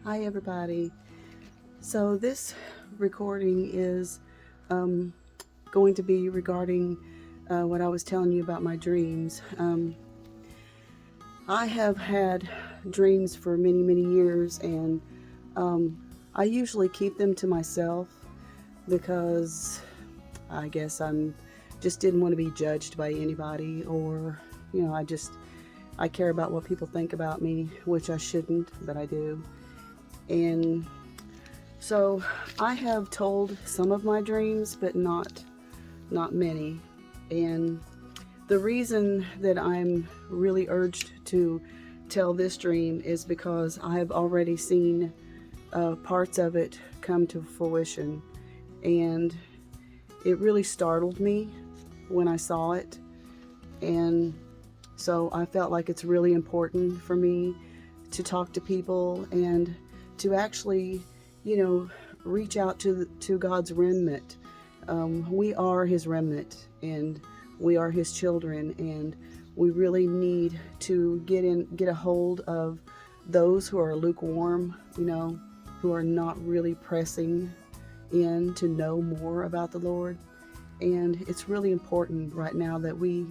Hi everybody. So this recording is going to be regarding what I was telling you about my dreams. I have had dreams for many years, and I usually keep them to myself because I guess I'm just didn't want to be judged by anybody, or I care about what people think about me, which I shouldn't, but I do. And so I have told some of my dreams, but not many. And the reason that I'm really urged to tell this dream is because I have already seen parts of it come to fruition, and it really startled me when I saw it. And so I felt like it's really important for me to talk to people and to actually, reach out to God's remnant. We are His remnant, and we are His children, and we really need to get a hold of those who are lukewarm, who are not really pressing in to know more about the Lord. And it's really important right now that we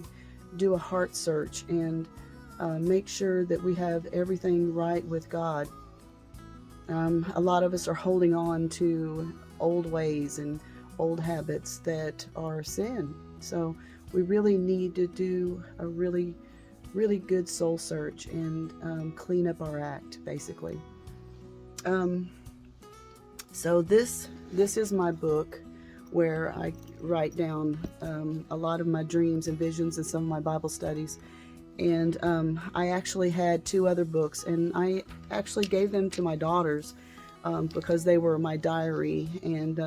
do a heart search and make sure that we have everything right with God. A lot of us are holding on to old ways and old habits that are sin. So we really need to do a really good soul search and clean up our act, basically. So this is my book where I write down a lot of my dreams and visions and some of my Bible studies. And I actually had two other books, and I actually gave them to my daughters because they were my diary. And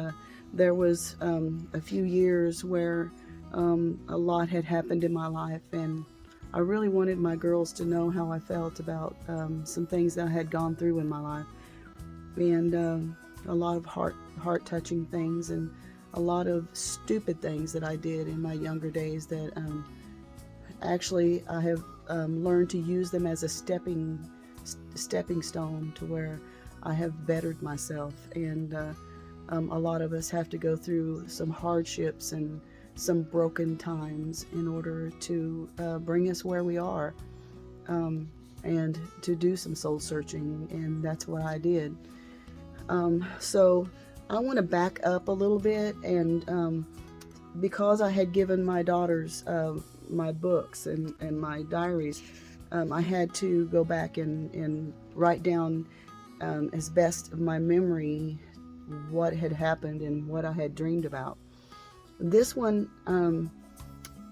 there was a few years where a lot had happened in my life, and I really wanted my girls to know how I felt about some things that I had gone through in my life, and a lot of heart-touching things, and a lot of stupid things that I did in my younger days that actually I have learned to use them as a stepping stone to where I have bettered myself. And a lot of us have to go through some hardships and some broken times in order to bring us where we are, and to do some soul searching, and that's what I did. So I want to back up a little bit, and because I had given my daughters my books and my diaries, I had to go back and write down as best of my memory what had happened and what I had dreamed about. This one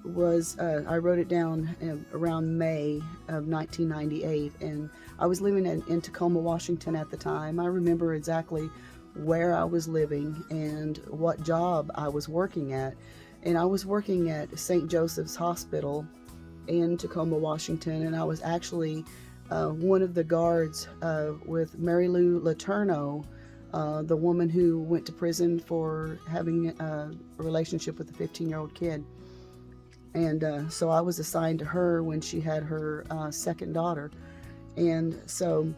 was, I wrote it down around May of 1998, and I was living in Tacoma, Washington at the time. I remember exactly where I was living and what job I was working at. And I was working at St. Joseph's Hospital in Tacoma, Washington, and I was actually one of the guards with Mary Lou Letourneau, the woman who went to prison for having a relationship with a 15-year-old kid. And so I was assigned to her when she had her second daughter. And so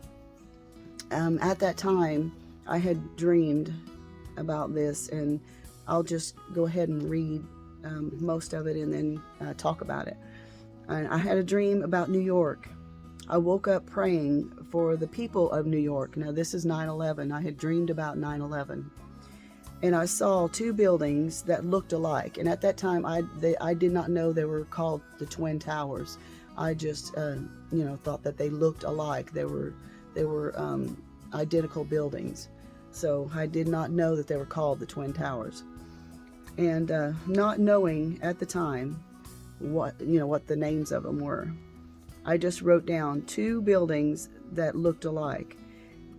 at that time, I had dreamed about this, and I'll just go ahead and read most of it and then talk about it. And I had a dream about New York. I woke up praying for the people of New York. Now, this is 9/11. I had dreamed about 9/11. And I saw two buildings that looked alike. And at that time, I did not know they were called the Twin Towers. I just, thought that they looked alike. They were identical buildings. So I did not know that they were called the Twin Towers. And not knowing at the time what the names of them were, I just wrote down two buildings that looked alike.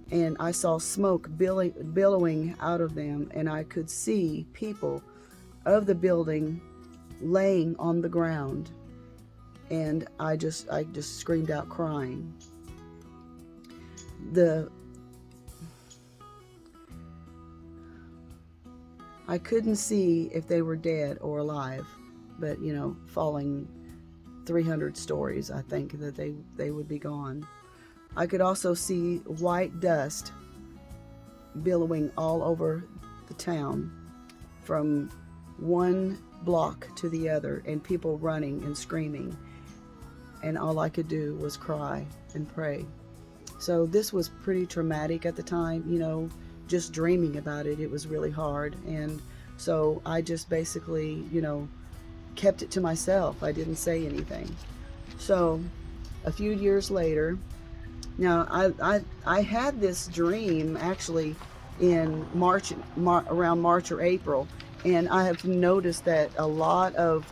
And I saw smoke billowing out of them, and I could see people of the building laying on the ground. And I just screamed out crying. I couldn't see if they were dead or alive, but falling 300 stories, I think that they would be gone. I could also see white dust billowing all over the town from one block to the other, and people running and screaming. And all I could do was cry and pray. So this was pretty traumatic at the time, just dreaming about it. It was really hard. And so I just basically, kept it to myself. I didn't say anything. So a few years later, now I had this dream actually in around March or April, and I have noticed that a lot of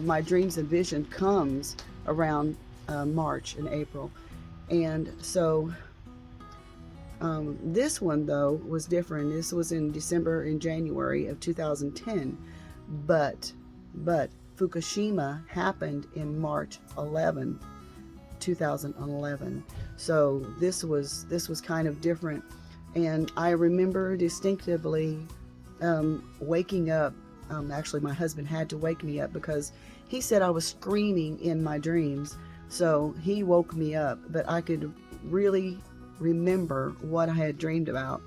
my dreams and vision comes around March and April. And so this one though was different. This was in December and January of 2010, but Fukushima happened in March 11, 2011. So this was kind of different. And I remember distinctively waking up. Actually, my husband had to wake me up because he said I was screaming in my dreams. So he woke me up, but I could really remember what I had dreamed about.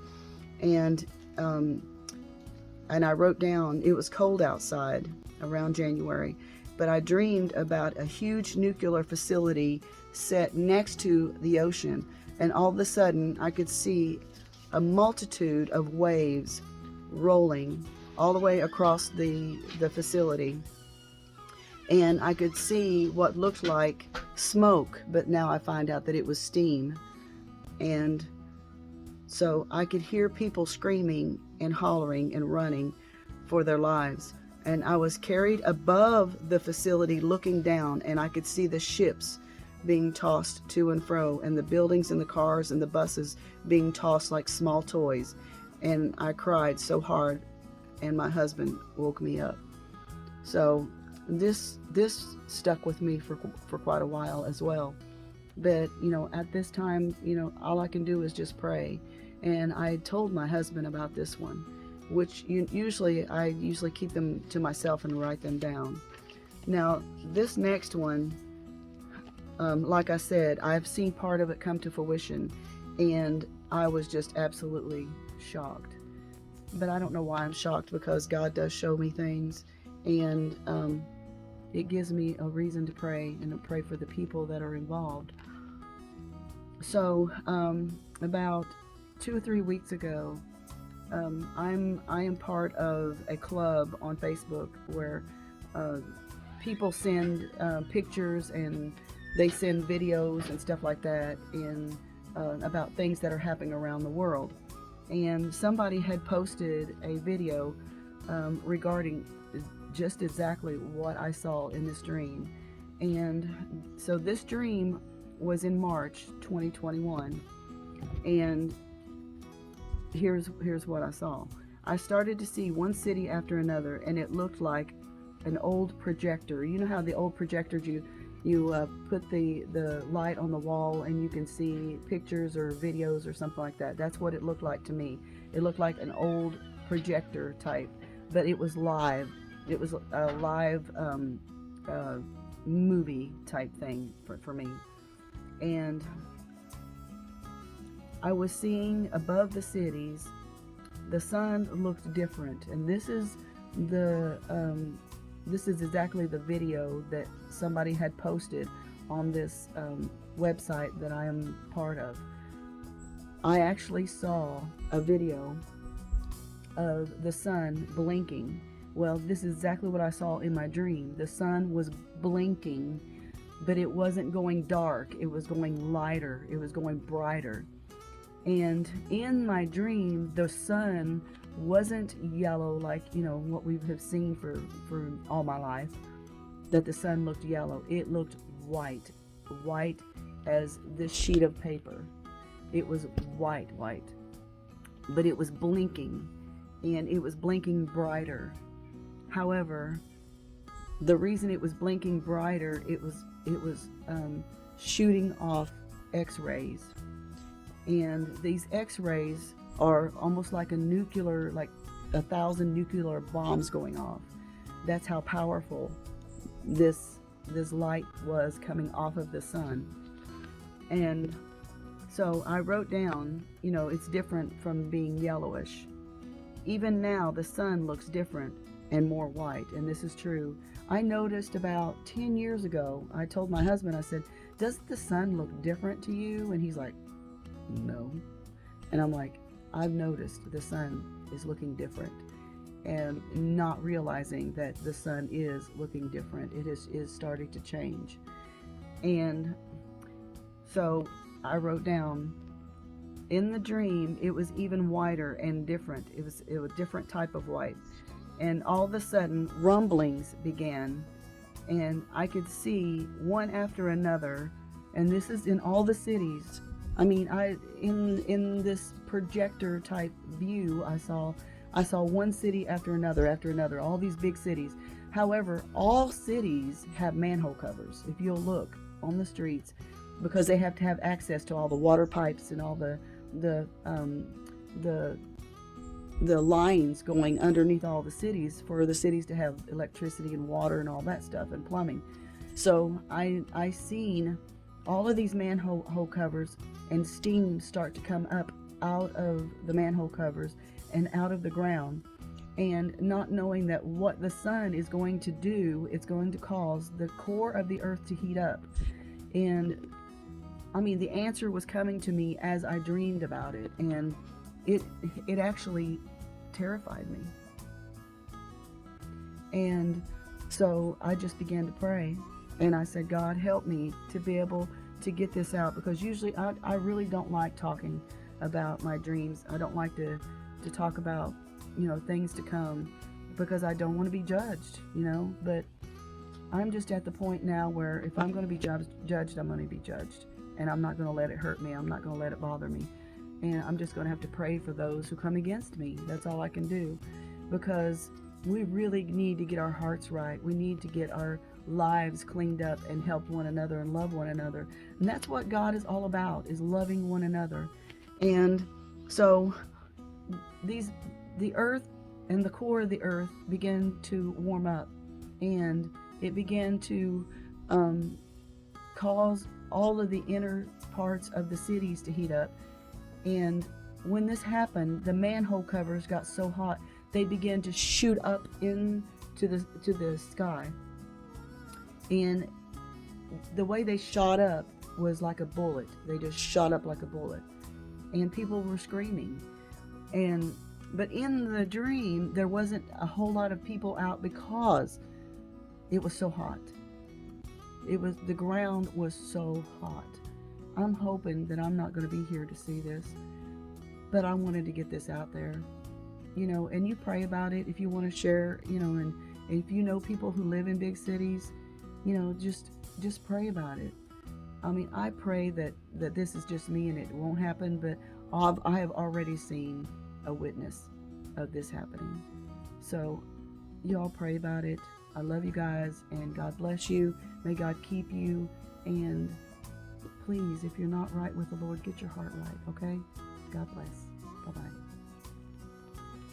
And I wrote down, it was cold outside around January, but I dreamed about a huge nuclear facility set next to the ocean. And all of a sudden I could see a multitude of waves rolling all the way across the facility. And I could see what looked like smoke, but now I find out that it was steam. And so I could hear people screaming and hollering and running for their lives. And I was carried above the facility looking down, and I could see the ships being tossed to and fro, and the buildings and the cars and the buses being tossed like small toys. And I cried so hard, and my husband woke me up. So this stuck with me for quite a while as well. But at this time, all I can do is just pray. And I told my husband about this one, which I usually keep them to myself and write them down. Now this next one, like I said, I've seen part of it come to fruition, and I was just absolutely shocked. But I don't know why I'm shocked, because God does show me things, and it gives me a reason to pray, and to pray for the people that are involved. So about 2 or 3 weeks ago, I am part of a club on Facebook where people send pictures, and they send videos and stuff like that about things that are happening around the world. And somebody had posted a video regarding just exactly what I saw in this dream. And so this dream was in March 2021, and here's what I saw. I started to see one city after another, and it looked like an old projector. You know how the old projectors, you put the light on the wall and you can see pictures or videos or something like that. That's what it looked like to me. It looked like an old projector type, but it was live. It was a live movie type thing for me. And I was seeing above the cities, the sun looked different. And this is exactly the video that somebody had posted on this website that I am part of. I actually saw a video of the sun blinking. Well, this is exactly what I saw in my dream. The sun was blinking, but it wasn't going dark. It was going lighter. It was going brighter. And in my dream, the sun wasn't yellow like, what we have seen for all my life, that the sun looked yellow. It looked white as this sheet of paper. It was white, but it was blinking, and it was blinking brighter. However, the reason it was blinking brighter, it was shooting off X-rays. And these X-rays are almost like like 1,000 nuclear bombs going off. That's how powerful this light was coming off of the sun. And So I wrote down, it's different from being yellowish. Even now, the sun looks different and more white, and this is true. I noticed about 10 years ago, I told my husband, I said, does the sun look different to you? And he's like, no. And I'm like, I've noticed the sun is looking different, and not realizing that the sun is looking different. It is starting to change. And so I wrote down, in the dream, it was even whiter and different. It was a different type of white. And all of a sudden, rumblings began, and I could see one after another. And this is in all the cities. I mean, in this projector type view, I saw one city after another, all these big cities. However, all cities have manhole covers. If you'll look on the streets, because they have to have access to all the water pipes and all the lines going underneath all the cities, for the cities to have electricity and water and all that stuff and plumbing. So I seen all of these manhole covers, and steam start to come up out of the manhole covers and out of the ground, and not knowing that what the sun is going to do, it's going to cause the core of the earth to heat up. And I mean, the answer was coming to me as I dreamed about it, and it actually terrified me. And so I just began to pray, and I said, God, help me to be able to get this out, because usually I really don't like talking about my dreams. I don't like to talk about, things to come, because I don't want to be judged, but I'm just at the point now where if I'm going to be judged, I'm going to be judged. And I'm not going to let it hurt me. I'm not going to let it bother me. And I'm just going to have to pray for those who come against me. That's all I can do. Because we really need to get our hearts right. We need to get our lives cleaned up and help one another and love one another. And that's what God is all about, is loving one another. And so the earth and the core of the earth began to warm up. And it began to cause all of the inner parts of the cities to heat up. And when this happened, the manhole covers got so hot, they began to shoot up into the sky. And the way they shot up was like a bullet. They just shot up like a bullet. And people were screaming. But in the dream, there wasn't a whole lot of people out, because it was so hot. The ground was so hot. I'm hoping that I'm not going to be here to see this, but I wanted to get this out there, and you pray about it if you want to share, and if you know people who live in big cities, just pray about it. I mean, I pray that this is just me and it won't happen, but I have already seen a witness of this happening. So y'all pray about it. I love you guys, and God bless you. May God keep you. And please, if you're not right with the Lord, get your heart right, okay? God bless. Bye-bye.